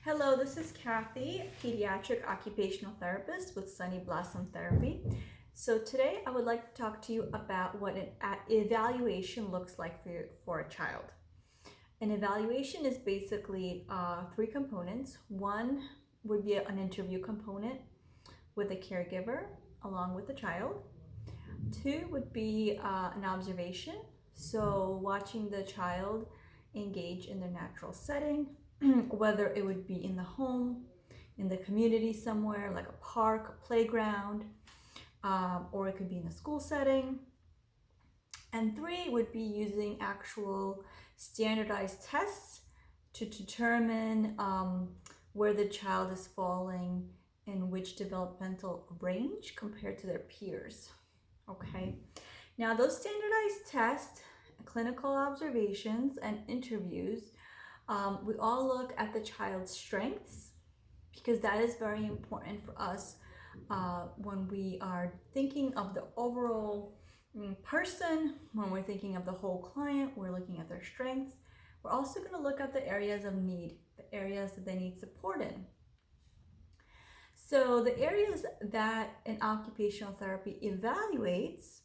Hello, this is Kathy, pediatric occupational therapist with Sunny Blossom Therapy. So today I would like to talk to you about what an evaluation looks like for a child. An evaluation is basically three components. One would be an interview component with a caregiver along with the child. Two would be an observation, so watching the child engage in their natural setting, whether it would be in the home, in the community somewhere like a park, a playground, or it could be in a school setting. And three would be using actual standardized tests to determine where the child is falling in which developmental range compared to their peers. Okay, now those standardized tests, clinical observations, and interviews, we all look at the child's strengths because that is very important for us when we are thinking of the overall person, when we're thinking of the whole client, we're looking at their strengths. We're also going to look at the areas of need, the areas that they need support in. So the areas that an occupational therapy evaluates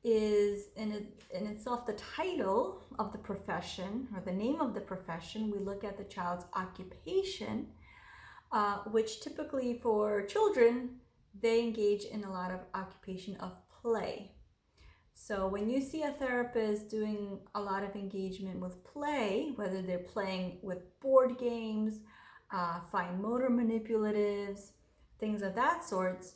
is in itself the title of the profession or the name of the profession. We look at the child's occupation, which typically for children, they engage in a lot of occupation of play. So when you see a therapist doing a lot of engagement with play, whether they're playing with board games, fine motor manipulatives, things of that sorts,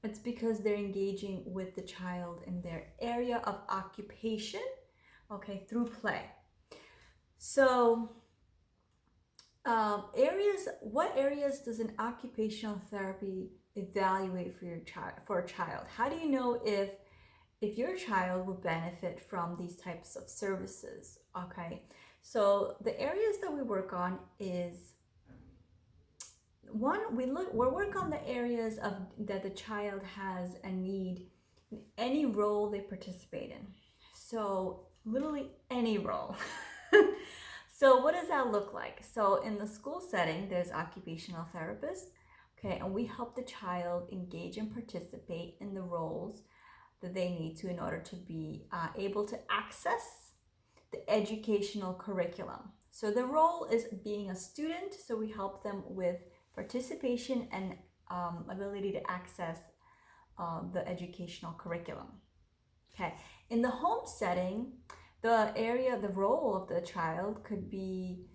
it's because they're engaging with the child in their area of occupation, okay, through play. So what areas does an occupational therapy evaluate for a child? How do you know if your child will benefit from these types of services? Okay, so the areas that we work on is one, we work on the areas of that the child has a need in any role they participate in. So literally any role. So what does that look like? So in the school setting, there's occupational therapists, okay, and we help the child engage and participate in the roles that they need to in order to be able to access the educational curriculum. So the role is being a student, so we help them with participation and ability to access the educational curriculum. Okay, in the home setting, the role of the child could be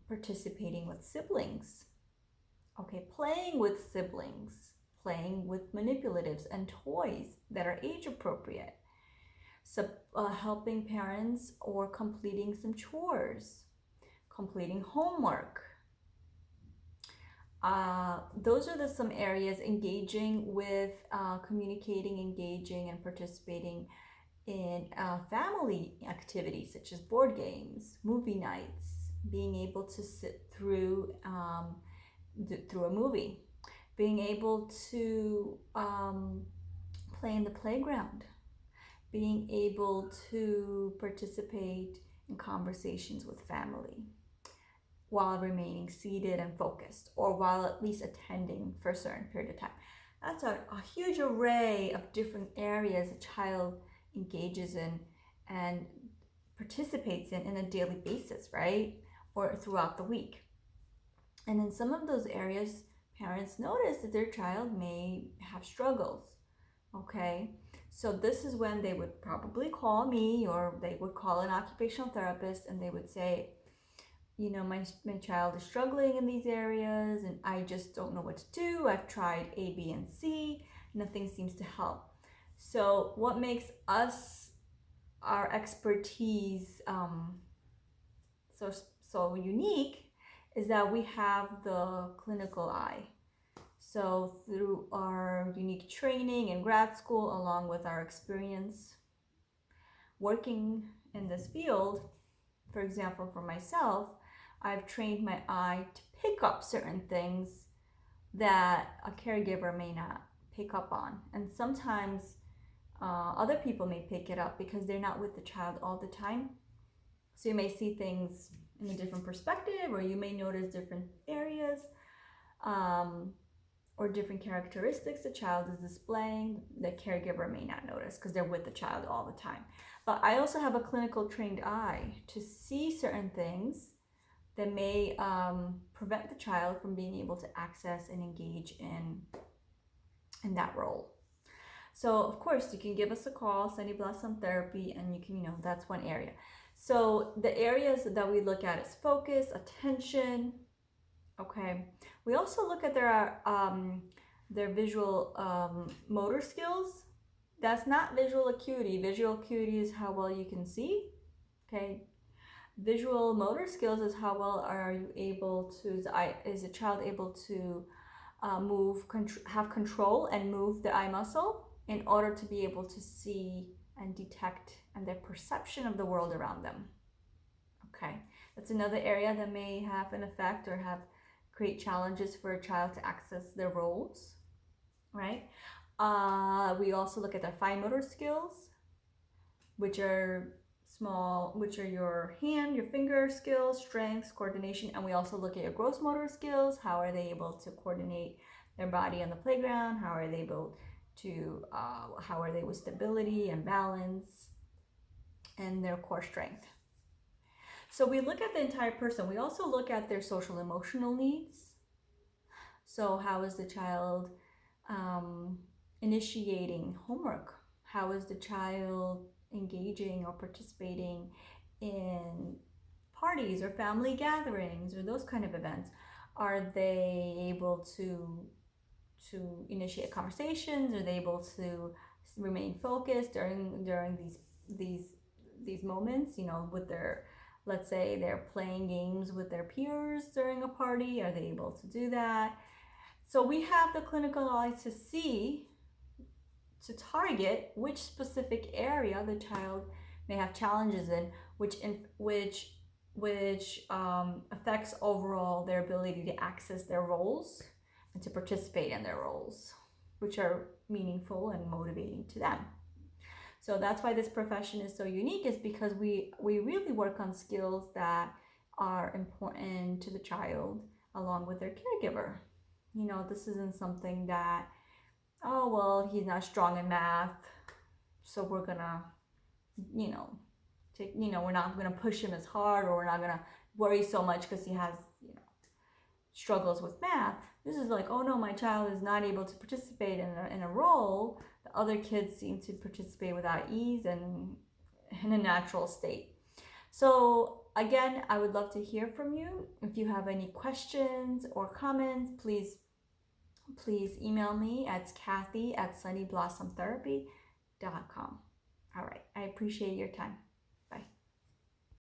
participating with siblings. Okay, playing with siblings, playing with manipulatives and toys that are age appropriate. So helping parents or completing some chores, completing homework. Those are some areas engaging with, communicating, engaging, and participating in family activities such as board games, movie nights, being able to sit through a movie, being able to play in the playground, being able to participate in conversations with family while remaining seated and focused, or while at least attending for a certain period of time. That's a huge array of different areas a child engages in and participates in a daily basis, right? Or throughout the week. And in some of those areas, parents notice that their child may have struggles, okay? So this is when they would probably call me, or they would call an occupational therapist, and they would say, you know, my child is struggling in these areas and I just don't know what to do. I've tried A, B, and C. Nothing seems to help. So what makes our expertise so unique is that we have the clinical eye. So through our unique training in grad school, along with our experience working in this field, for example, for myself, I've trained my eye to pick up certain things that a caregiver may not pick up on. And sometimes other people may pick it up because they're not with the child all the time. So you may see things in a different perspective, or you may notice different areas or different characteristics the child is displaying. The caregiver may not notice because they're with the child all the time. But I also have a clinical trained eye to see certain things that may prevent the child from being able to access and engage in that role. So of course you can give us a call, Sunny Blossom Therapy, and you can, that's one area. So the areas that we look at is focus, attention. Okay. We also look at their visual motor skills. That's not visual acuity. Visual acuity is how well you can see. Okay. Visual motor skills is how well are you able to, is a child able to have control and move the eye muscle in order to be able to see and detect, and their perception of the world around them. Okay, that's another area that may have an effect or create challenges for a child to access their roles, right? We also look at their fine motor skills, which are your hand, your finger skills, strengths, coordination, and we also look at your gross motor skills. How are they able to coordinate their body on the playground? How are they able to, how are they with stability and balance, and their core strength? So we look at the entire person. We also look at their social emotional needs. So how is the child initiating homework? How is the child engaging or participating in parties or family gatherings or those kind of events? Are they able to initiate conversations? Are they able to remain focused during these moments? With their, let's say they're playing games with their peers during a party. Are they able to do that? So we have the clinical eye to target which specific area the child may have challenges in, which affects overall their ability to access their roles and to participate in their roles, which are meaningful and motivating to them. So that's why this profession is so unique, is because we really work on skills that are important to the child along with their caregiver. This isn't something that, oh, well, he's not strong in math, so we're gonna, we're not gonna push him as hard, or we're not gonna worry so much because he has, struggles with math. This is like, oh no, my child is not able to participate in a role. The other kids seem to participate without ease and in a natural state. So again, I would love to hear from you. If you have any questions or comments, please email me at Kathy@sunnyblossomtherapy.com. All right, I appreciate your time.